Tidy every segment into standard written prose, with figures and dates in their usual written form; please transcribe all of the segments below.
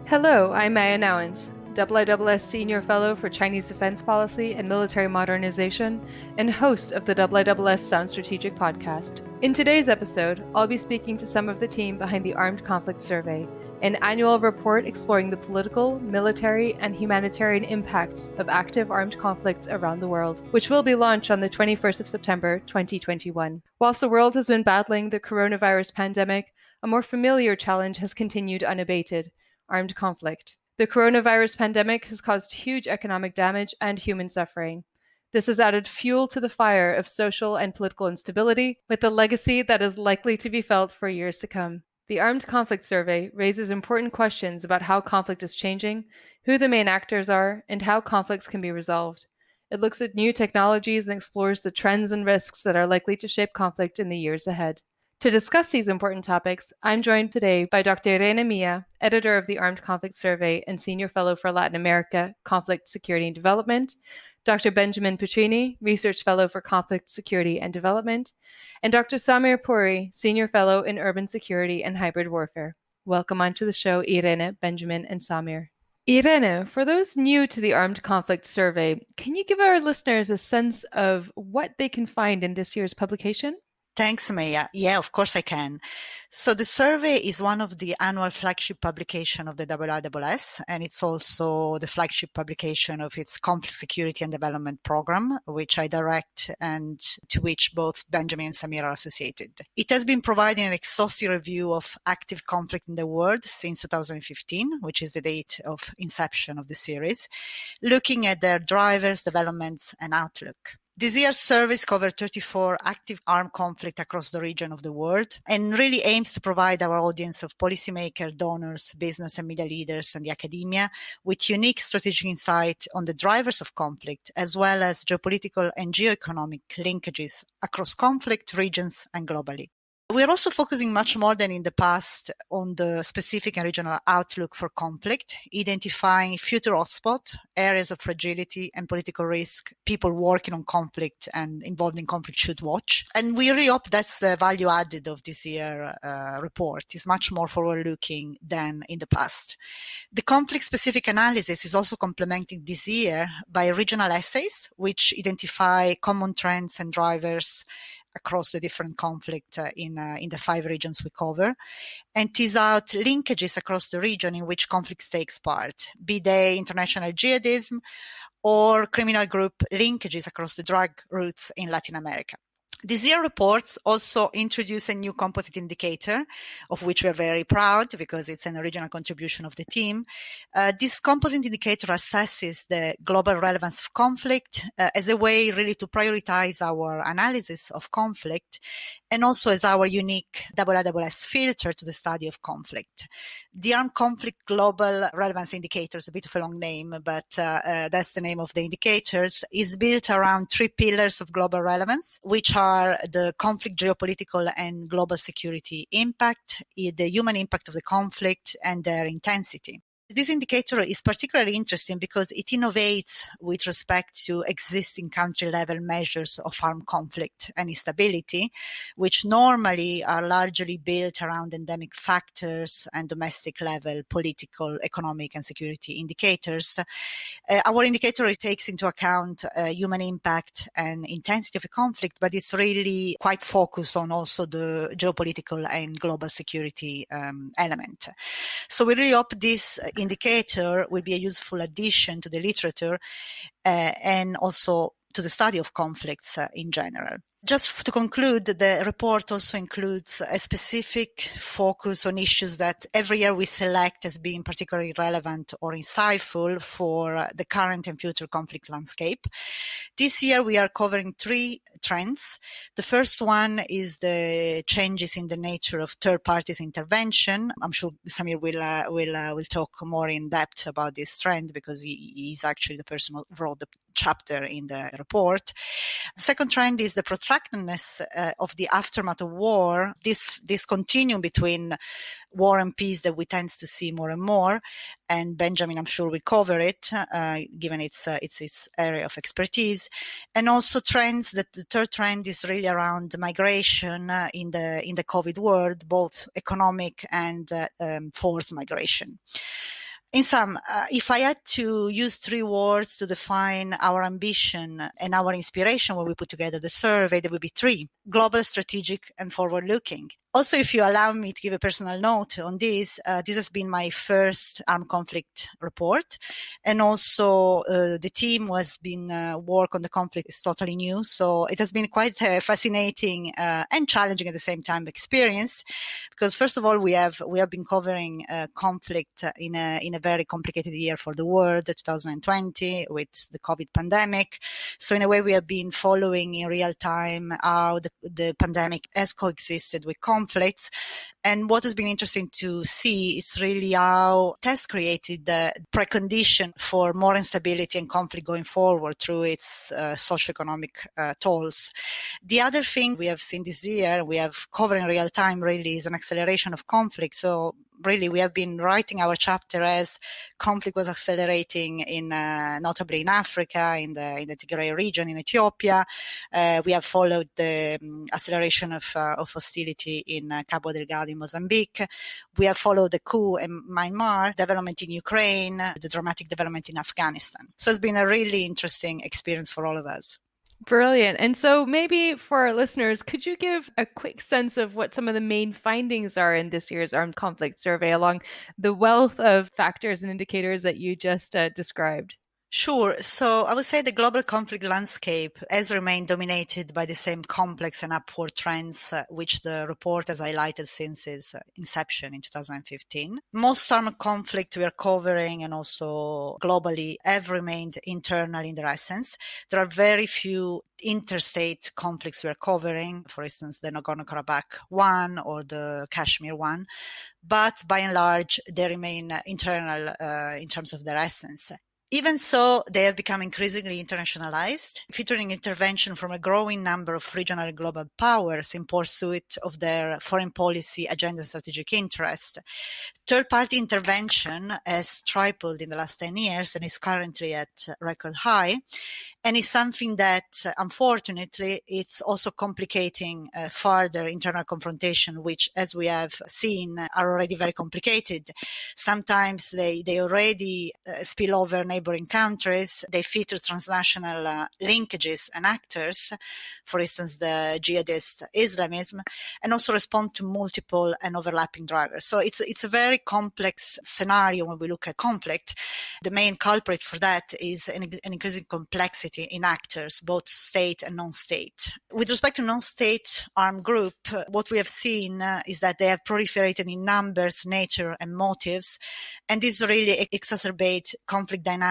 Hello, I'm Meia Nouwens, IISS Senior Fellow for Chinese Defense Policy and Military Modernization, and host of the IISS Sound Strategic podcast. In today's episode, I'll be speaking to some of the team behind the Armed Conflict Survey, an annual report exploring the political, military, and humanitarian impacts of active armed conflicts around the world, which will be launched on the 21st of September, 2021. Whilst the world has been battling the coronavirus pandemic, a more familiar challenge has continued unabated: armed conflict. The coronavirus pandemic has caused huge economic damage and human suffering. This has added fuel to the fire of social and political instability, with a legacy that is likely to be felt for years to come. The Armed Conflict Survey raises important questions about how conflict is changing, who the main actors are, and how conflicts can be resolved. It looks at new technologies and explores the trends and risks that are likely to shape conflict in the years ahead. To discuss these important topics, I'm joined today by Dr. Irene Meia, editor of the Armed Conflict Survey and Senior Fellow for Latin America, Conflict, Security and Development, Dr. Benjamin Puccini, Research Fellow for Conflict, Security and Development, and Dr. Samir Puri, Senior Fellow in Urban Security and Hybrid Warfare. Welcome onto the show, Irene, Benjamin, and Samir. Irene, for those new to the Armed Conflict Survey, can you give our listeners a sense of what they can find in this year's publication? Thanks, Meia. Yeah, of course I can. So the survey is one of the annual flagship publication of the IISS, and it's also the flagship publication of its Conflict, Security and Development program, which I direct and to which both Benjamin and Samir are associated. It has been providing an exhaustive review of active conflict in the world since 2015, which is the date of inception of the series, looking at their drivers, developments, and outlook. This year's surveys cover 34 active armed conflict across the region of the world and really aims to provide our audience of policymakers, donors, business and media leaders and the academia with unique strategic insight on the drivers of conflict, as well as geopolitical and geoeconomic linkages across conflict regions and globally. We are also focusing much more than in the past on the specific and regional outlook for conflict, identifying future hotspots, areas of fragility and political risk people working on conflict and involved in conflict should watch. And we really hope that's the value added of this year's report. It's much more forward-looking than in the past. The conflict-specific analysis is also complemented this year by regional essays, which identify common trends and drivers across the different conflict in the 5 regions we cover, and tease out linkages across the region in which conflict takes part, be they international jihadism or criminal group linkages across the drug routes in Latin America. This year reports also introduce a new composite indicator, of which we're very proud because it's an original contribution of the team. This composite indicator assesses the global relevance of conflict as a way really to prioritize our analysis of conflict, and also as our unique IISS filter to the study of conflict. The Armed Conflict Global Relevance Indicator is a bit of a long name, but that's the name of the indicators, is built around 3 pillars of global relevance, which are the conflict, geopolitical and global security impact, the human impact of the conflict, and their intensity. This indicator is particularly interesting because it innovates with respect to existing country-level measures of armed conflict and instability, which normally are largely built around endemic factors and domestic-level political, economic, and security indicators. Our indicator takes into account human impact and intensity of a conflict, but it's really quite focused on also the geopolitical and global security element. So we really hope this indicator will be a useful addition to the literature and also to the study of conflicts in general. Just to conclude, the report also includes a specific focus on issues that every year we select as being particularly relevant or insightful for the current and future conflict landscape. This year we are covering 3 trends. The first one is the changes in the nature of third parties' intervention. I'm sure Samir will talk more in depth about this trend because he's actually the person who wrote the chapter in the report. The second trend is the protractedness of the aftermath of war, this continuum between war and peace that we tend to see more and more. And Benjamin, I'm sure, will cover it, given its area of expertise. And also trends, that the third trend is really around migration in the COVID world, both economic and forced migration. In sum, if I had to use 3 words to define our ambition and our inspiration when we put together the survey, there would be 3: global, strategic, and forward-looking. Also, if you allow me to give a personal note on this, this has been my first armed conflict report. And also the team has been work on the conflict is totally new. So it has been quite a fascinating and challenging at the same time experience, because first of all, we have been covering conflict in a very complicated year for the world, 2020, with the COVID pandemic. So in a way, we have been following in real time how the pandemic has coexisted with conflicts. And what has been interesting to see is really how it has created the precondition for more instability and conflict going forward through its socioeconomic tolls. The other thing we have seen this year, we have covered in real time really, is an acceleration of conflict. So really, we have been writing our chapter as conflict was accelerating in, notably in Africa, in the Tigray region, in Ethiopia. We have followed the acceleration of hostility in Cabo Delgado in Mozambique. We have followed the coup in Myanmar, development in Ukraine, the dramatic development in Afghanistan. So it's been a really interesting experience for all of us. Brilliant. And so maybe for our listeners, could you give a quick sense of what some of the main findings are in this year's armed conflict survey along the wealth of factors and indicators that you just described? Sure. So I would say the global conflict landscape has remained dominated by the same complex and upward trends, which the report has highlighted since its inception in 2015. Most armed conflict we are covering and also globally have remained internal in their essence. There are very few interstate conflicts we are covering, for instance, the Nagorno-Karabakh one or the Kashmir one, but by and large, they remain internal in terms of their essence. Even so, they have become increasingly internationalized, featuring intervention from a growing number of regional and global powers in pursuit of their foreign policy agenda and strategic interest. Third-party intervention has tripled in the last 10 years and is currently at record high, and is something that, unfortunately, it's also complicating further internal confrontation, which, as we have seen, are already very complicated. Sometimes they already spill over neighboring countries. They feature transnational linkages and actors, for instance, the jihadist Islamism, and also respond to multiple and overlapping drivers. So it's a very complex scenario when we look at conflict. The main culprit for that is an increasing complexity in actors, both state and non-state. With respect to non-state armed group, what we have seen is that they have proliferated in numbers, nature, and motives, and this really exacerbates conflict dynamics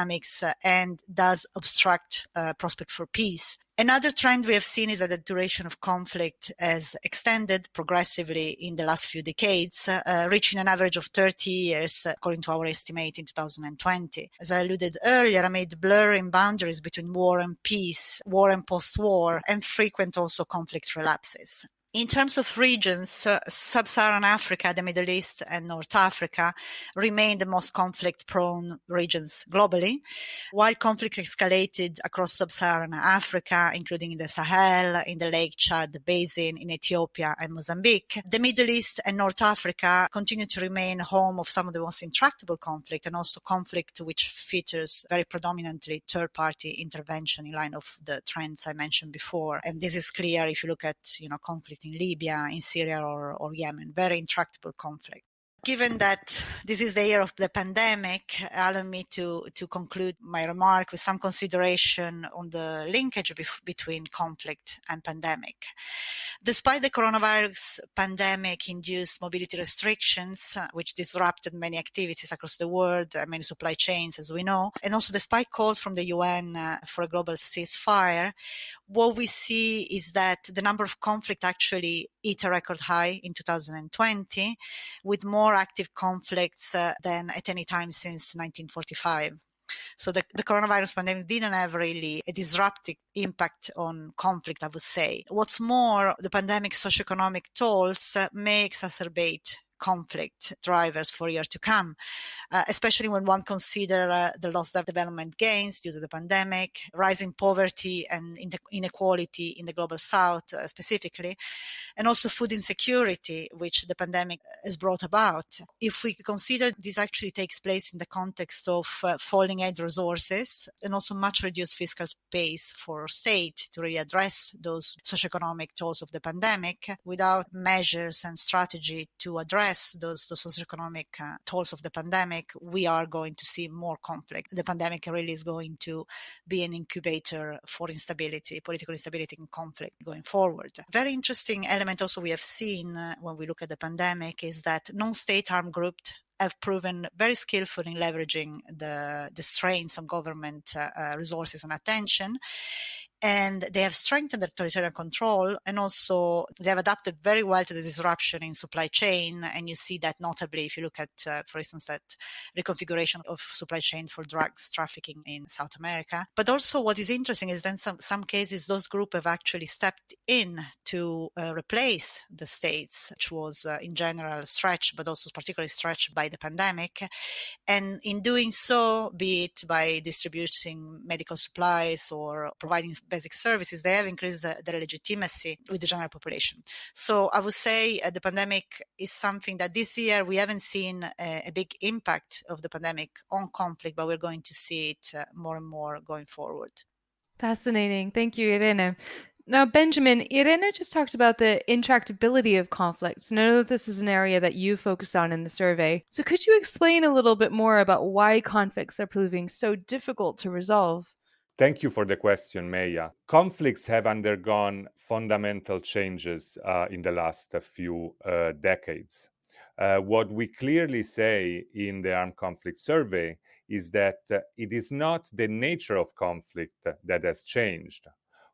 and does obstruct prospect for peace. Another trend we have seen is that the duration of conflict has extended progressively in the last few decades, reaching an average of 30 years, according to our estimate in 2020. As I alluded earlier, amid blurring boundaries between war and peace, war and post-war, and frequent also conflict relapses. In terms of regions, Sub-Saharan Africa, the Middle East, and North Africa remain the most conflict-prone regions globally. While conflict escalated across Sub-Saharan Africa, including in the Sahel, in the Lake Chad Basin, in Ethiopia and Mozambique, the Middle East and North Africa continue to remain home of some of the most intractable conflict, and also conflict which features very predominantly third-party intervention in line of the trends I mentioned before. And this is clear if you look at, conflict in Libya, in Syria, or Yemen, very intractable conflict. Given that this is the year of the pandemic, allow me to conclude my remark with some consideration on the linkage between conflict and pandemic. Despite the coronavirus pandemic-induced mobility restrictions, which disrupted many activities across the world, many supply chains, as we know, and also despite calls from the UN for a global ceasefire, what we see is that the number of conflict actually hit a record high in 2020, with more active conflicts than at any time since 1945. So the coronavirus pandemic didn't have really a disruptive impact on conflict, I would say. What's more, the pandemic's socioeconomic tolls may exacerbate conflict drivers for years to come, especially when one considers the lost development gains due to the pandemic, rising poverty and inequality in the global south specifically, and also food insecurity, which the pandemic has brought about. If we consider this actually takes place in the context of falling aid resources and also much reduced fiscal space for state to really address those socioeconomic tolls of the pandemic, without measures and strategy to address those socioeconomic tolls of the pandemic, we are going to see more conflict. The pandemic really is going to be an incubator for instability, political instability and conflict going forward. Very interesting element also we have seen when we look at the pandemic is that non-state armed groups have proven very skillful in leveraging the strains on government resources and attention. And they have strengthened their territorial control, and also they have adapted very well to the disruption in supply chain. And you see that notably if you look at, for instance, that reconfiguration of supply chain for drugs trafficking in South America. But also what is interesting is then some cases those groups have actually stepped in to replace the states, which was in general stretched, but also particularly stretched by the pandemic. And in doing so, be it by distributing medical supplies or providing basic services, they have increased their legitimacy with the general population. So I would say the pandemic is something that this year we haven't seen a big impact of the pandemic on conflict, but we're going to see it more and more going forward. Fascinating. Thank you, Irene. Now, Benjamin, Irene just talked about the intractability of conflicts, and I know that this is an area that you focused on in the survey. So could you explain a little bit more about why conflicts are proving so difficult to resolve? Thank you for the question, Meia. Conflicts have undergone fundamental changes in the last few decades. What we clearly say in the Armed Conflict Survey is that it is not the nature of conflict that has changed.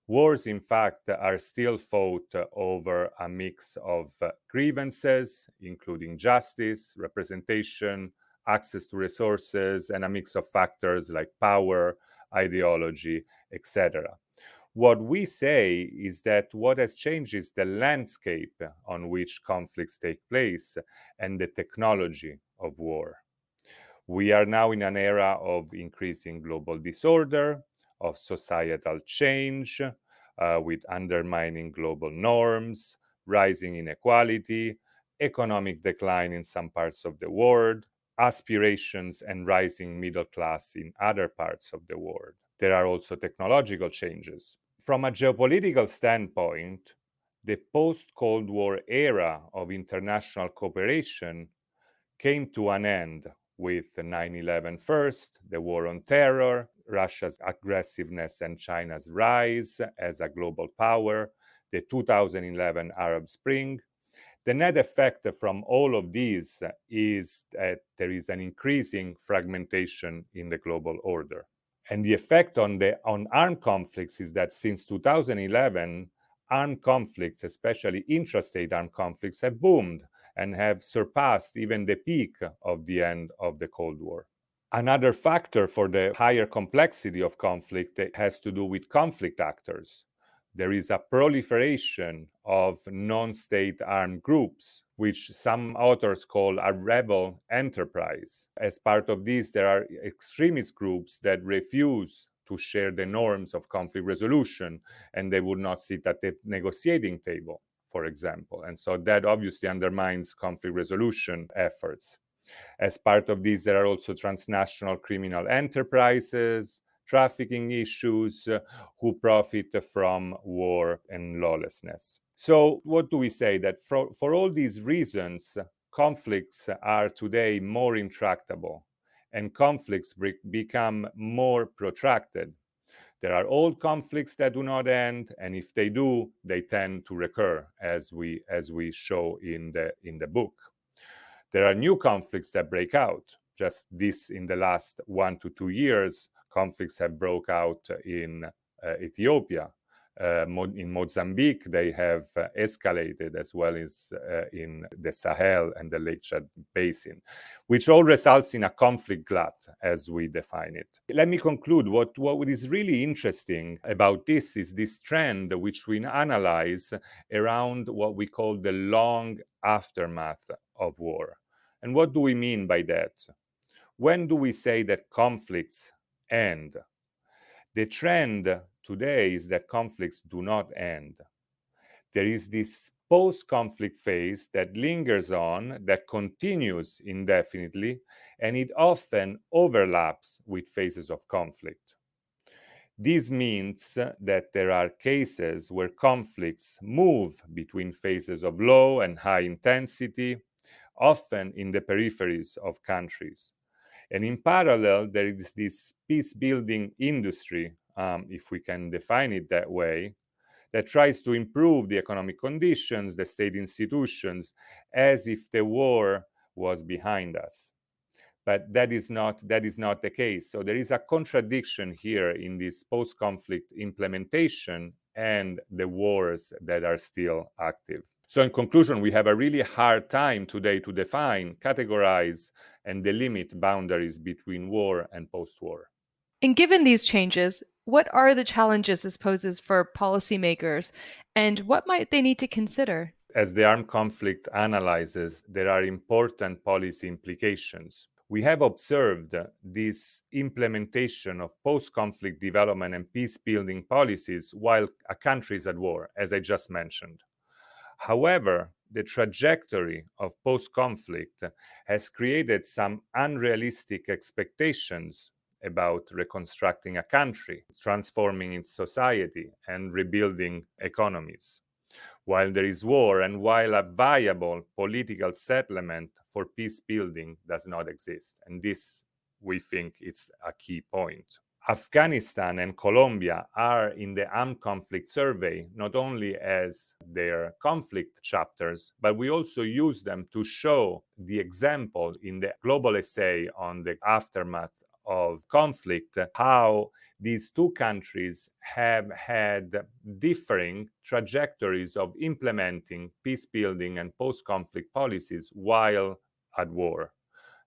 Wars, in fact, are still fought over a mix of grievances, including justice, representation, access to resources, and a mix of factors like power, ideology, etc. What we say is that what has changed is the landscape on which conflicts take place and the technology of war. We are now in an era of increasing global disorder, of societal change, with undermining global norms, rising inequality, economic decline in some parts of the world, aspirations and rising middle class in other parts of the world. There are also technological changes. From a geopolitical standpoint, the post-Cold War era of international cooperation came to an end with 9/11 first, the war on terror, Russia's aggressiveness and China's rise as a global power, the 2011 Arab Spring. The net effect from all of these is that there is an increasing fragmentation in the global order. And the effect on armed conflicts is that since 2011, armed conflicts, especially intrastate armed conflicts, have boomed and have surpassed even the peak of the end of the Cold War. Another factor for the higher complexity of conflict has to do with conflict actors. There is a proliferation of non-state armed groups, which some authors call a rebel enterprise. As part of this, there are extremist groups that refuse to share the norms of conflict resolution, and they would not sit at the negotiating table, for example. And so that obviously undermines conflict resolution efforts. As part of this, there are also transnational criminal enterprises, trafficking issues, who profit from war and lawlessness. So what do we say? That for all these reasons, conflicts are today more intractable and conflicts become more protracted. There are old conflicts that do not end, and if they do, they tend to recur, as we show in the book. There are new conflicts that break out. Just this in the last 1 to 2 years, conflicts have broke out in Ethiopia, In Mozambique, they have escalated, as well as in the Sahel and the Lake Chad Basin, which all results in a conflict glut, as we define it. Let me conclude. What is really interesting about this is this trend, which we analyze around what we call the long aftermath of war. And what do we mean by that? When do we say that conflicts end? The trend today is that conflicts do not end. There is this post-conflict phase that lingers on, that continues indefinitely, and it often overlaps with phases of conflict. This means that there are cases where conflicts move between phases of low and high intensity, often in the peripheries of countries. And in parallel, there is this peace-building industry, if we can define it that way, that tries to improve the economic conditions, the state institutions, as if the war was behind us. But that is not the case. So there is a contradiction here in this post-conflict implementation and the wars that are still active. So in conclusion, we have a really hard time today to define, categorize, and delimit boundaries between war and post-war. And given these changes, what are the challenges this poses for policymakers, and what might they need to consider? As the armed conflict analyzes, there are important policy implications. We have observed this implementation of post-conflict development and peace-building policies while a country is at war, as I just mentioned. However, the trajectory of post-conflict has created some unrealistic expectations about reconstructing a country, transforming its society, and rebuilding economies. While there is war and while a viable political settlement for peace building does not exist. And this, we think, is a key point. Afghanistan and Colombia are in the armed conflict survey not only as their conflict chapters, but we also use them to show the example in the global essay on the aftermath of conflict, how these two countries have had differing trajectories of implementing peace building and post-conflict policies while at war.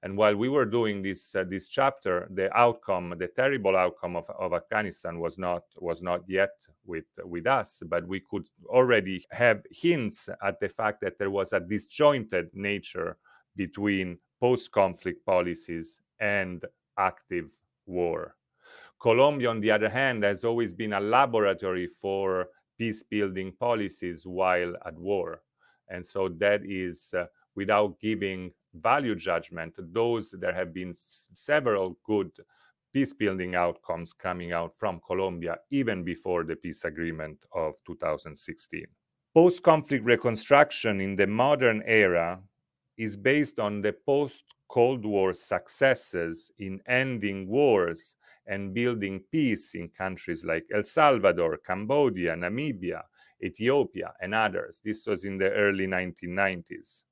And while we were doing this chapter, the terrible outcome of Afghanistan was not yet with us, but we could already have hints at the fact that there was a disjointed nature between post-conflict policies and active war. Colombia, on the other hand, has always been a laboratory for peace-building policies while at war. And so that is, without giving value judgment, there have been several good peace-building outcomes coming out from Colombia, even before the peace agreement of 2016. Post-conflict reconstruction in the modern era is based on the post-Cold War successes in ending wars and building peace in countries like El Salvador, Cambodia, Namibia, Ethiopia, and others. This was in the early 1990s.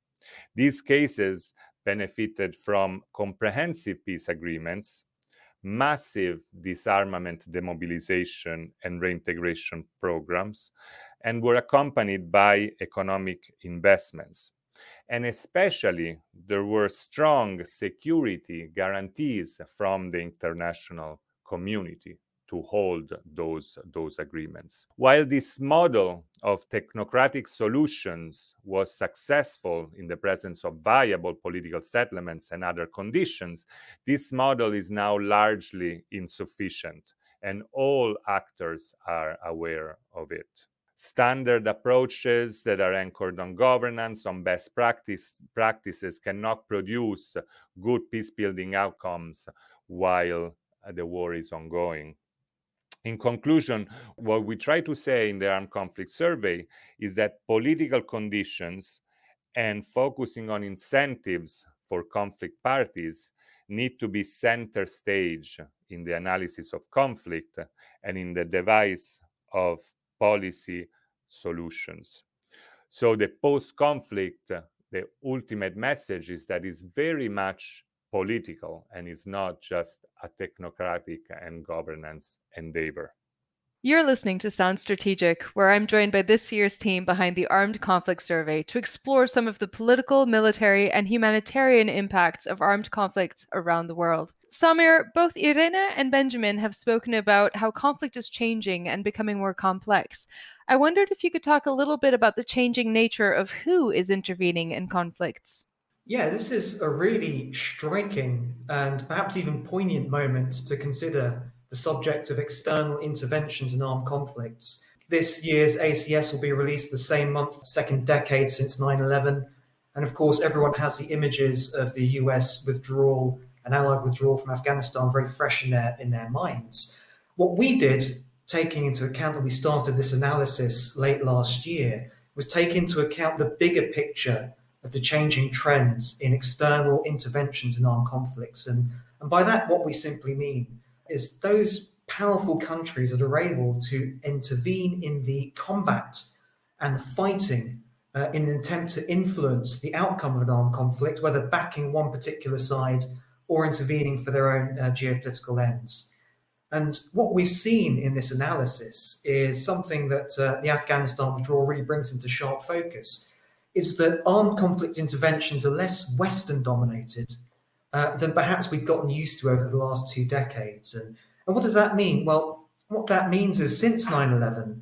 These cases benefited from comprehensive peace agreements, massive disarmament, demobilization, and reintegration programs, and were accompanied by economic investments. And especially, there were strong security guarantees from the international community to hold those agreements. While this model of technocratic solutions was successful in the presence of viable political settlements and other conditions, this model is now largely insufficient, and all actors are aware of it. Standard approaches that are anchored on governance, on best practices, cannot produce good peace-building outcomes while the war is ongoing. In conclusion, what we try to say in the Armed Conflict Survey is that political conditions and focusing on incentives for conflict parties need to be center stage in the analysis of conflict and in the device of policy solutions. So the post-conflict, the ultimate message is that it's very much political and it's not just a technocratic and governance endeavor. You're listening to Sound Strategic, where I'm joined by this year's team behind the Armed Conflict Survey to explore some of the political, military, and humanitarian impacts of armed conflicts around the world. Samir, both Irene and Benjamin have spoken about how conflict is changing and becoming more complex. I wondered if you could talk a little bit about the changing nature of who is intervening in conflicts. Yeah, this is a really striking and perhaps even poignant moment to consider the subject of external interventions in armed conflicts. This year's ACS will be released the same month, second decade since 9/11. And of course, everyone has the images of the US withdrawal and Allied withdrawal from Afghanistan very fresh in their minds. What we did, taking into account that we started this analysis late last year, was take into account the bigger picture of the changing trends in external interventions in armed conflicts. And by that, what we simply mean is those powerful countries that are able to intervene in the combat and the fighting in an attempt to influence the outcome of an armed conflict, whether backing one particular side or intervening for their own geopolitical ends. And what we've seen in this analysis is something that the Afghanistan withdrawal really brings into sharp focus, is that armed conflict interventions are less Western dominated than perhaps we've gotten used to over the last 2 decades. And what does that mean? Well, what that means is since 9/11,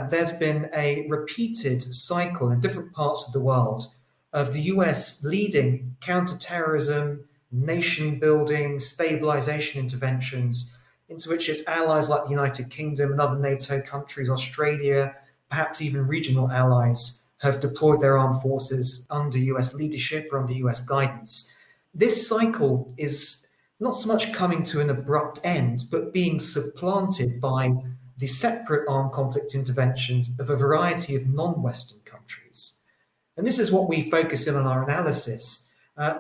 there's been a repeated cycle in different parts of the world of the US leading counterterrorism, nation building, stabilization interventions into which its allies like the United Kingdom and other NATO countries, Australia, perhaps even regional allies, have deployed their armed forces under US leadership or under US guidance. This cycle is not so much coming to an abrupt end, but being supplanted by the separate armed conflict interventions of a variety of non-Western countries. And this is what we focus in on our analysis.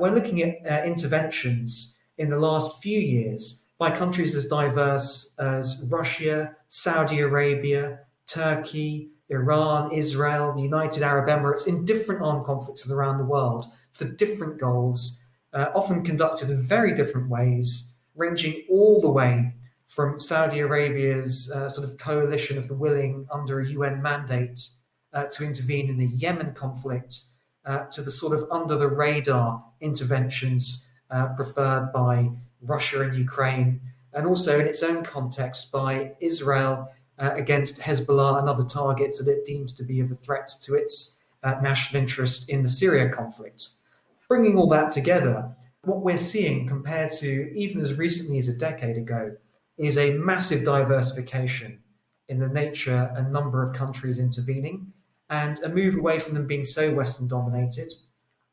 We're looking at interventions in the last few years by countries as diverse as Russia, Saudi Arabia, Turkey, Iran, Israel, the United Arab Emirates, in different armed conflicts around the world for different goals, often conducted in very different ways, ranging all the way from Saudi Arabia's sort of coalition of the willing under a UN mandate to intervene in the Yemen conflict, to the sort of under the radar interventions preferred by Russia and Ukraine, and also in its own context by Israel against Hezbollah and other targets that it deems to be of a threat to its national interest in the Syria conflict. Bringing all that together, what we're seeing compared to even as recently as a decade ago is a massive diversification in the nature and number of countries intervening and a move away from them being so Western dominated.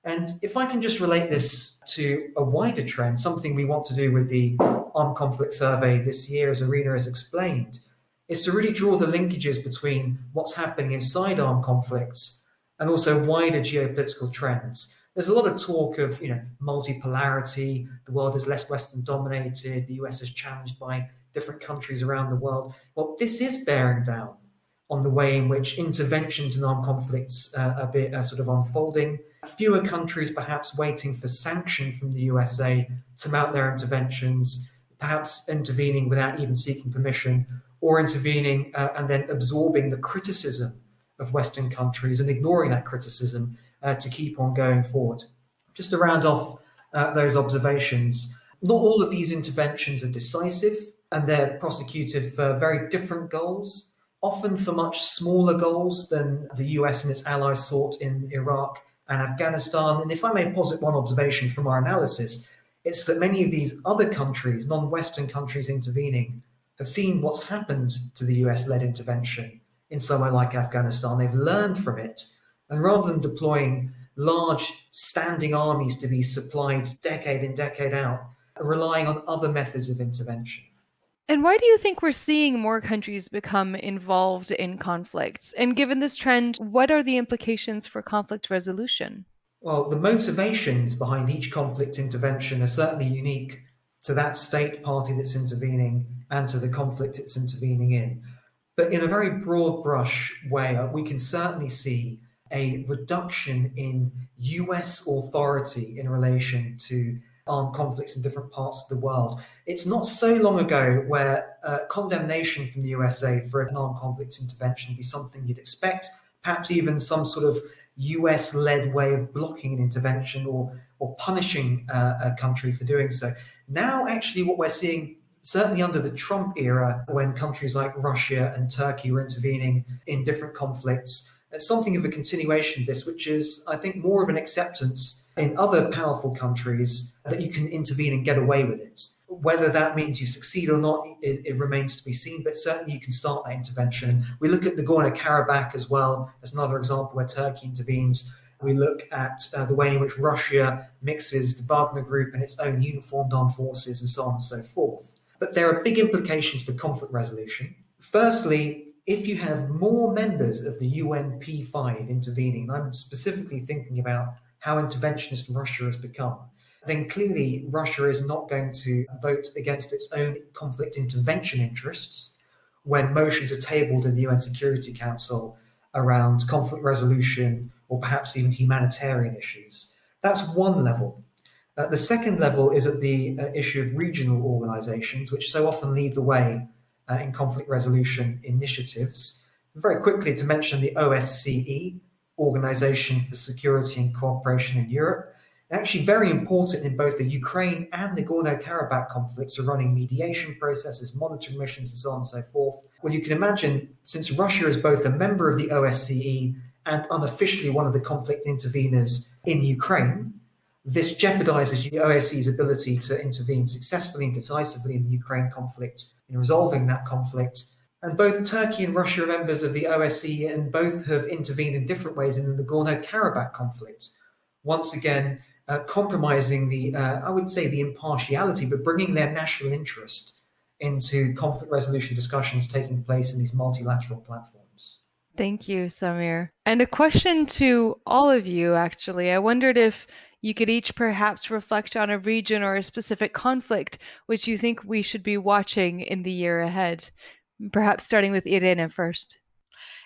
And if I can just relate this to a wider trend, something we want to do with the Armed Conflict Survey this year, as Irina has explained, is to really draw the linkages between what's happening inside armed conflicts and also wider geopolitical trends. There's a lot of talk of, multipolarity. The world is less Western dominated. The US is challenged by different countries around the world. Well, this is bearing down on the way in which interventions in armed conflicts are sort of unfolding. Fewer countries perhaps waiting for sanction from the USA to mount their interventions, perhaps intervening without even seeking permission, or intervening and then absorbing the criticism of Western countries and ignoring that criticism to keep on going forward. Just to round off those observations, not all of these interventions are decisive, and they're prosecuted for very different goals, often for much smaller goals than the US and its allies sought in Iraq and Afghanistan. And if I may posit one observation from our analysis, it's that many of these other countries, non-Western countries intervening, have seen what's happened to the US-led intervention in somewhere like Afghanistan. They've learned from it. And rather than deploying large standing armies to be supplied decade in, decade out, are relying on other methods of intervention. And why do you think we're seeing more countries become involved in conflicts? And given this trend, what are the implications for conflict resolution? Well, the motivations behind each conflict intervention are certainly unique to that state party that's intervening and to the conflict it's intervening in. But in a very broad brush way, we can certainly see a reduction in US authority in relation to armed conflicts in different parts of the world. It's not so long ago where condemnation from the USA for an armed conflict intervention would be something you'd expect, perhaps even some sort of US-led way of blocking an intervention or punishing a country for doing so. Now, actually, what we're seeing, certainly under the Trump era, when countries like Russia and Turkey were intervening in different conflicts, it's something of a continuation of this, which is, I think, more of an acceptance in other powerful countries that you can intervene and get away with it. Whether that means you succeed or not, it remains to be seen, but certainly you can start that intervention. We look at Nagorno-Karabakh as well as another example where Turkey intervenes. We look at the way in which Russia mixes the Wagner Group and its own uniformed armed forces and so on and so forth. But there are big implications for conflict resolution. Firstly, if you have more members of the UN P5 intervening, and I'm specifically thinking about how interventionist Russia has become, then clearly Russia is not going to vote against its own conflict intervention interests when motions are tabled in the UN Security Council around conflict resolution or perhaps even humanitarian issues. That's one level. The second level is at the issue of regional organizations, which so often lead the way in conflict resolution initiatives. Very quickly to mention the OSCE, Organization for Security and Cooperation in Europe. Actually very important in both the Ukraine and Nagorno-Karabakh conflicts, are running mediation processes, monitoring missions, and so on and so forth. Well, you can imagine, since Russia is both a member of the OSCE and unofficially one of the conflict interveners in Ukraine, this jeopardizes the OSCE's ability to intervene successfully and decisively in the Ukraine conflict, in resolving that conflict. And both Turkey and Russia are members of the OSCE, and both have intervened in different ways in the Nagorno-Karabakh conflict. Once again, compromising I would say the impartiality, but bringing their national interest into conflict resolution discussions taking place in these multilateral platforms. Thank you, Samir. And a question to all of you, actually. I wondered if you could each perhaps reflect on a region or a specific conflict which you think we should be watching in the year ahead. Perhaps starting with Irene first.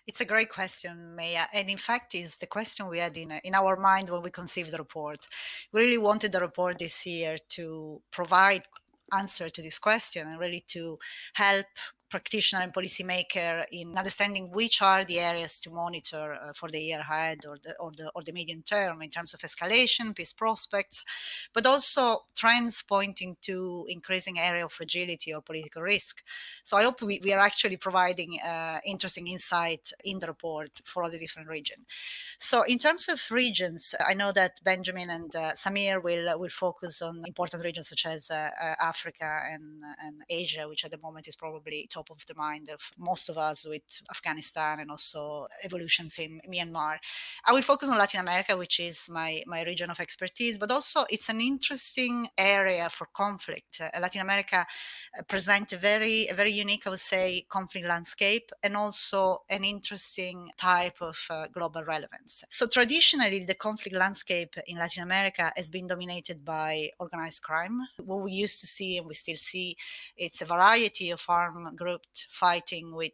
It's a great question, Meia. And in fact, is the question we had in our mind when we conceived the report. We really wanted the report this year to provide answer to this question and really to help practitioner and policymaker in understanding which are the areas to monitor for the year ahead or the medium term in terms of escalation, peace prospects, but also trends pointing to increasing area of fragility or political risk. So I hope we are actually providing interesting insight in the report for all the different regions. So in terms of regions, I know that Benjamin and Samir will focus on important regions such as Africa and Asia, which at the moment is probably top of the mind of most of us, with Afghanistan and also evolutions in Myanmar. I will focus on Latin America, which is my region of expertise, but also it's an interesting area for conflict. Latin America presents a very unique, I would say, conflict landscape and also an interesting type of global relevance. So traditionally, the conflict landscape in Latin America has been dominated by organized crime. What we used to see and we still see, it's a variety of armed groups fighting with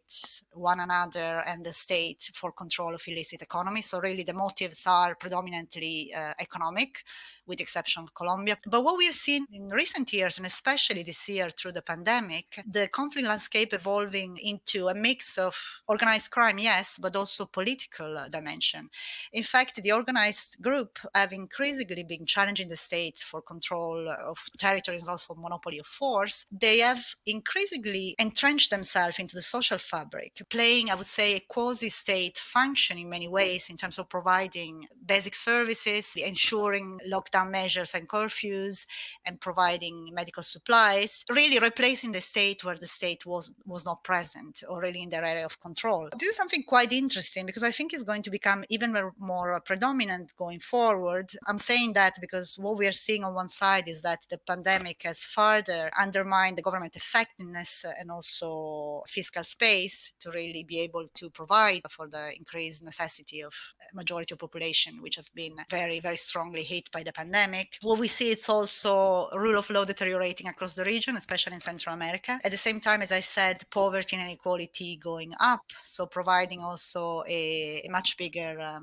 one another and the state for control of illicit economy. So really the motives are predominantly economic, with the exception of Colombia. But what we have seen in recent years, and especially this year through the pandemic, the conflict landscape evolving into a mix of organized crime, yes, but also political dimension. In fact, the organized group have increasingly been challenging the state for control of territories and also monopoly of force. They have increasingly entrenched themselves into the social fabric, playing, I would say, a quasi-state function in many ways in terms of providing basic services, ensuring lockdown measures and curfews, and providing medical supplies, really replacing the state where the state was not present or really in their area of control. This is something quite interesting because I think it's going to become even more predominant going forward. I'm saying that because what we are seeing on one side is that the pandemic has further undermined the government effectiveness and also also fiscal space to really be able to provide for the increased necessity of majority of population, which have been very, very strongly hit by the pandemic. What we see is also rule of law deteriorating across the region, especially in Central America. At the same time, as I said, poverty and inequality going up, so providing also a much bigger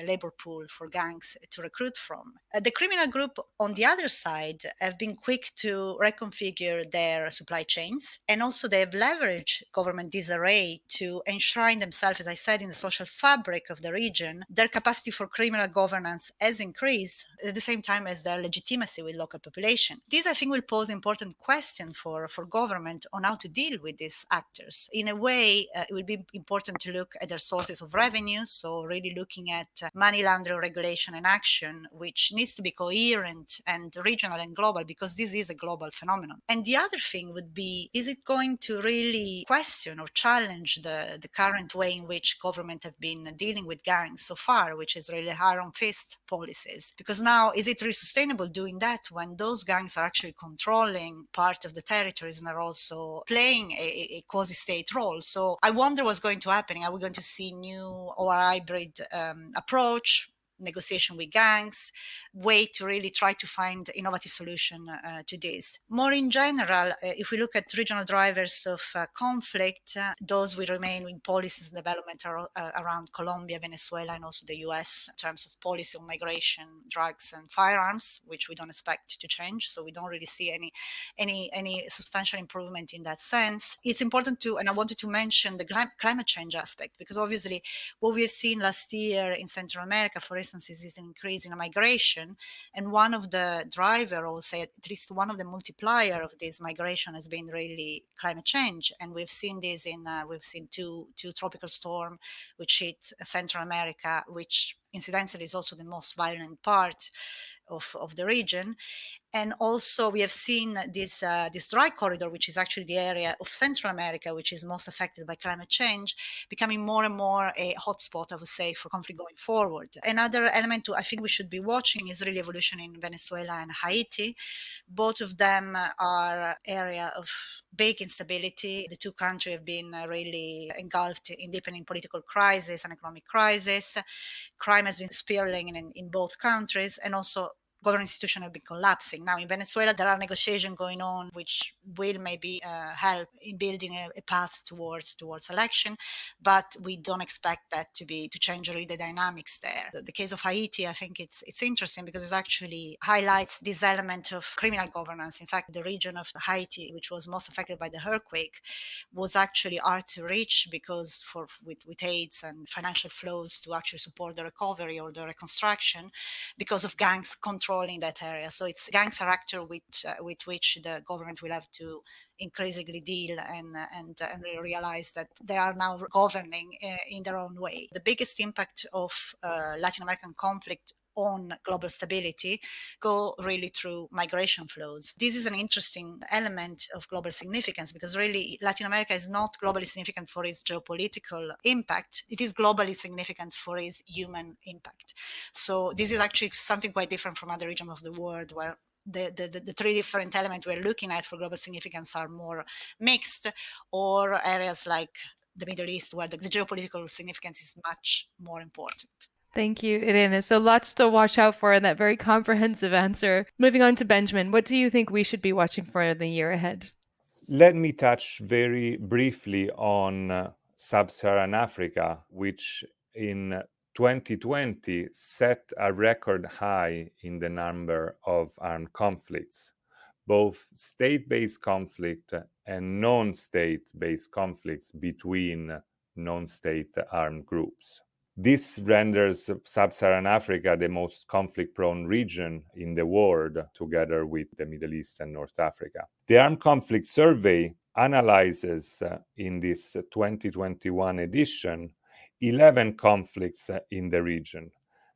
labor pool for gangs to recruit from. The criminal group, on the other side, have been quick to reconfigure their supply chains, and also they have leveraged government disarray to enshrine themselves, as I said, in the social fabric of the region. Their capacity for criminal governance has increased at the same time as their legitimacy with local population. This, I think, will pose important question for government on how to deal with these actors. In a way, it will be important to look at their sources of revenue, so really looking at money laundering regulation and action, which needs to be coherent and regional and global, because this is a global phenomenon. And the other thing would be, is it going to really question or challenge the current way in which government have been dealing with gangs so far, which is really iron fist policies? Because now, is it really sustainable doing that when those gangs are actually controlling part of the territories and are also playing a quasi-state role? So I wonder what's going to happen. Are we going to see new or hybrid approach, negotiation with gangs, way to really try to find innovative solution to this? More in general, if we look at regional drivers of conflict, those will remain in policies and development around Colombia, Venezuela, and also the US in terms of policy on migration, drugs, and firearms, which we don't expect to change. So we don't really see any substantial improvement in that sense. It's important to, and I wanted to mention the climate change aspect, because obviously what we have seen last year in Central America, for instance, is an increase in migration. And one of the driver, or say at least one of the multiplier of this migration, has been really climate change. And we've seen this we've seen two tropical storms which hit Central America, which incidentally is also the most violent part of the region. And also we have seen this dry corridor, which is actually the area of Central America which is most affected by climate change, becoming more and more a hotspot, I would say, for conflict going forward. Another element I think we should be watching is really evolution in Venezuela and Haiti. Both of them are area of big instability. The two countries have been really engulfed in deepening political crisis and economic crisis. Crime has been spiraling in both countries, and also government institutions have been collapsing. Now in Venezuela, there are negotiations going on, which will maybe help in building a path towards election, but we don't expect that to change really the dynamics there. The case of Haiti, I think it's interesting because it actually highlights this element of criminal governance. In fact, the region of Haiti, which was most affected by the earthquake, was actually hard to reach because with aids and financial flows to actually support the recovery or the reconstruction, because of gangs controlling that area. So it's gangs are actor with which the government will have to increasingly deal and realize that they are now governing in their own way. The biggest impact of Latin American conflict on global stability go really through migration flows. This is an interesting element of global significance because really Latin America is not globally significant for its geopolitical impact. It is globally significant for its human impact. So this is actually something quite different from other regions of the world where the three different elements we're looking at for global significance are more mixed, or areas like the Middle East where the geopolitical significance is much more important. Thank you, Irene. So lots to watch out for in that very comprehensive answer. Moving on to Benjamin, what do you think we should be watching for in the year ahead? Let me touch very briefly on Sub-Saharan Africa, which in 2020 set a record high in the number of armed conflicts, both state-based conflict and non-state-based conflicts between non-state armed groups. This renders Sub-Saharan Africa the most conflict-prone region in the world, together with the Middle East and North Africa. The Armed Conflict Survey analyzes, in this 2021 edition, 11 conflicts in the region.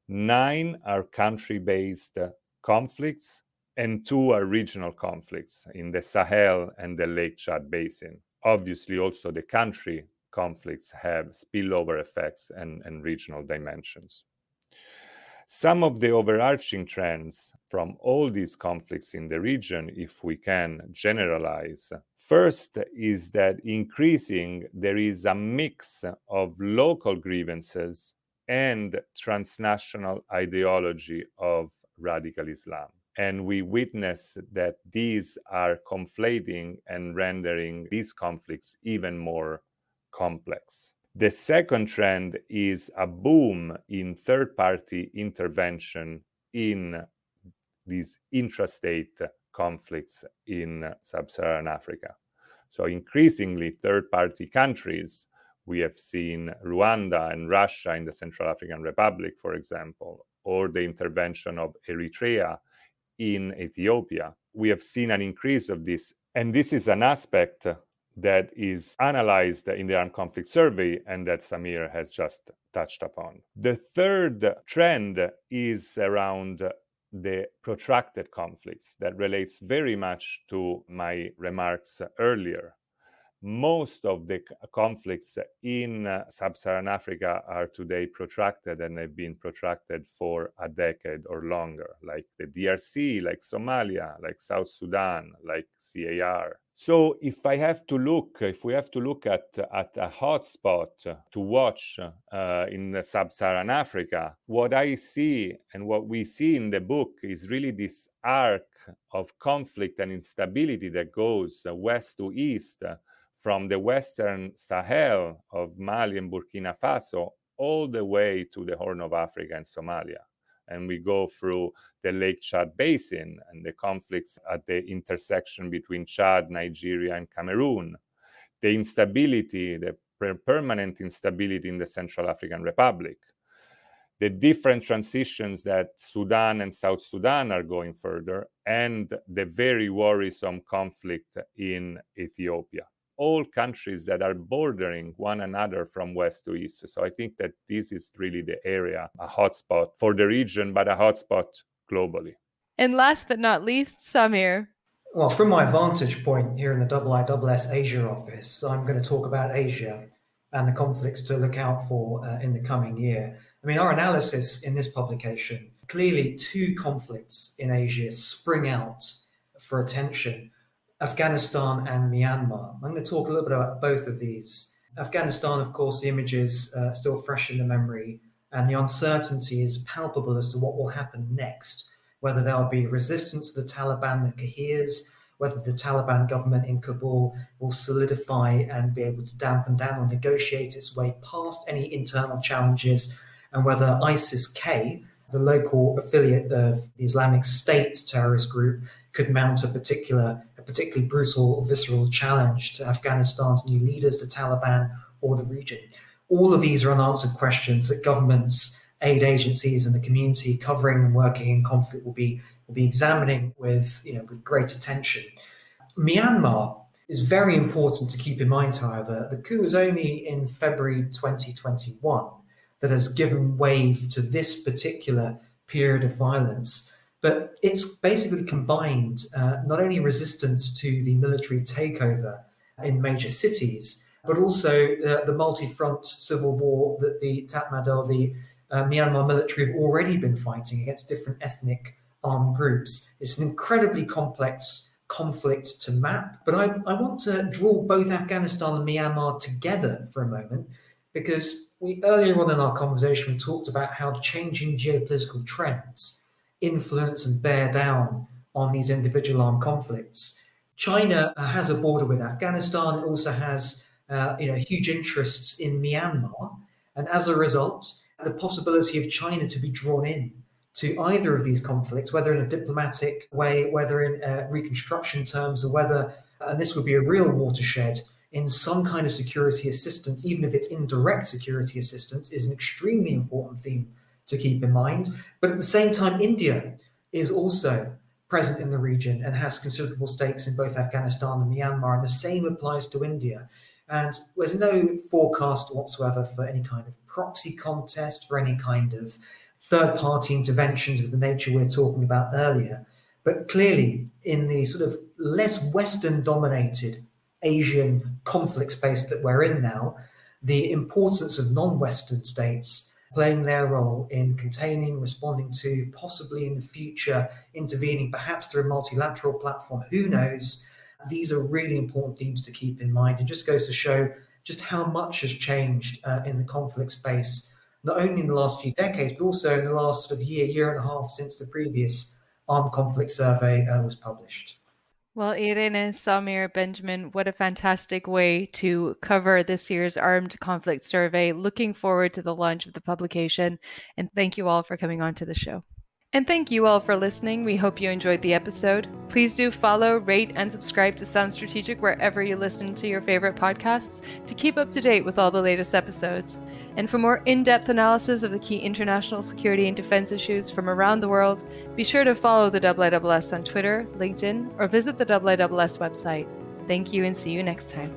9 are country-based conflicts, and 2 are regional conflicts in the Sahel and the Lake Chad Basin. Obviously, also the country conflicts have spillover effects and regional dimensions. Some of the overarching trends from all these conflicts in the region, if we can generalize, first is that increasing there is a mix of local grievances and transnational ideology of radical Islam. And we witness that these are conflating and rendering these conflicts even more complex. The second trend is a boom in third-party intervention in these intrastate conflicts in sub-Saharan Africa. So increasingly, third-party countries, we have seen Rwanda and Russia in the Central African Republic, for example, or the intervention of Eritrea in Ethiopia. We have seen an increase of this, and this is an aspect that is analyzed in the Armed Conflict Survey and that Samir has just touched upon. The third trend is around the protracted conflicts that relates very much to my remarks earlier. Most of the conflicts in sub-Saharan Africa are today protracted and have been protracted for a decade or longer, like the DRC, like Somalia, like South Sudan, like CAR. So if we have to look at a hotspot to watch in sub-Saharan Africa, what I see and what we see in the book is really this arc of conflict and instability that goes west to east, from the Western Sahel of Mali and Burkina Faso all the way to the Horn of Africa and Somalia. And we go through the Lake Chad Basin and the conflicts at the intersection between Chad, Nigeria, and Cameroon. The instability, the permanent instability in the Central African Republic. The different transitions that Sudan and South Sudan are going further, and the very worrisome conflict in Ethiopia. All countries that are bordering one another from west to east. So I think that this is really the area, a hotspot for the region, but a hotspot globally. And last but not least, Samir. Well, from my vantage point here in the IISS Asia office, I'm going to talk about Asia and the conflicts to look out for in the coming year. I mean, our analysis in this publication, clearly two conflicts in Asia spring out for attention: Afghanistan and Myanmar. I'm going to talk a little bit about both of these. Afghanistan, of course, the images still fresh in the memory, and the uncertainty is palpable as to what will happen next, whether there'll be resistance to the Taliban that coheres, whether the Taliban government in Kabul will solidify and be able to dampen down or negotiate its way past any internal challenges, and whether ISIS-K, the local affiliate of the Islamic State terrorist group, could mount a particularly brutal or visceral challenge to Afghanistan's new leaders, the Taliban, or the region. All of these are unanswered questions that governments, aid agencies, and the community covering and working in conflict will be examining with great attention. Myanmar is very important to keep in mind, however. The coup was only in February 2021 that has given wave to this particular period of violence. But it's basically combined not only resistance to the military takeover in major cities, but also the multi-front civil war that the Tatmadaw, the Myanmar military, have already been fighting against different ethnic armed groups. It's an incredibly complex conflict to map, but I want to draw both Afghanistan and Myanmar together for a moment, because earlier on in our conversation we talked about how changing geopolitical trends influence and bear down on these individual armed conflicts. China has a border with Afghanistan. It also has huge interests in Myanmar, and as a result, the possibility of China to be drawn in to either of these conflicts, whether in a diplomatic way, whether in reconstruction terms, or whether, and this would be a real watershed, in some kind of security assistance, even if it's indirect security assistance, is an extremely important theme to keep in mind. But at the same time, India is also present in the region and has considerable stakes in both Afghanistan and Myanmar, and the same applies to India. And there's no forecast whatsoever for any kind of proxy contest, for any kind of third-party interventions of the nature we're talking about earlier. But clearly, in the sort of less Western-dominated Asian conflict space that we're in now, the importance of non-Western states playing their role in containing, responding to, possibly in the future intervening, perhaps through a multilateral platform, who knows? These are really important themes to keep in mind. It just goes to show just how much has changed in the conflict space, not only in the last few decades, but also in the last sort of year and a half since the previous armed conflict survey was published. Well, Irene, Samir, Benjamin, what a fantastic way to cover this year's Armed Conflict Survey. Looking forward to the launch of the publication, and thank you all for coming on to the show. And thank you all for listening. We hope you enjoyed the episode. Please do follow, rate, and subscribe to Sound Strategic wherever you listen to your favorite podcasts to keep up to date with all the latest episodes. And for more in-depth analysis of the key international security and defense issues from around the world, be sure to follow the IISS on Twitter, LinkedIn, or visit the IISS website. Thank you and see you next time.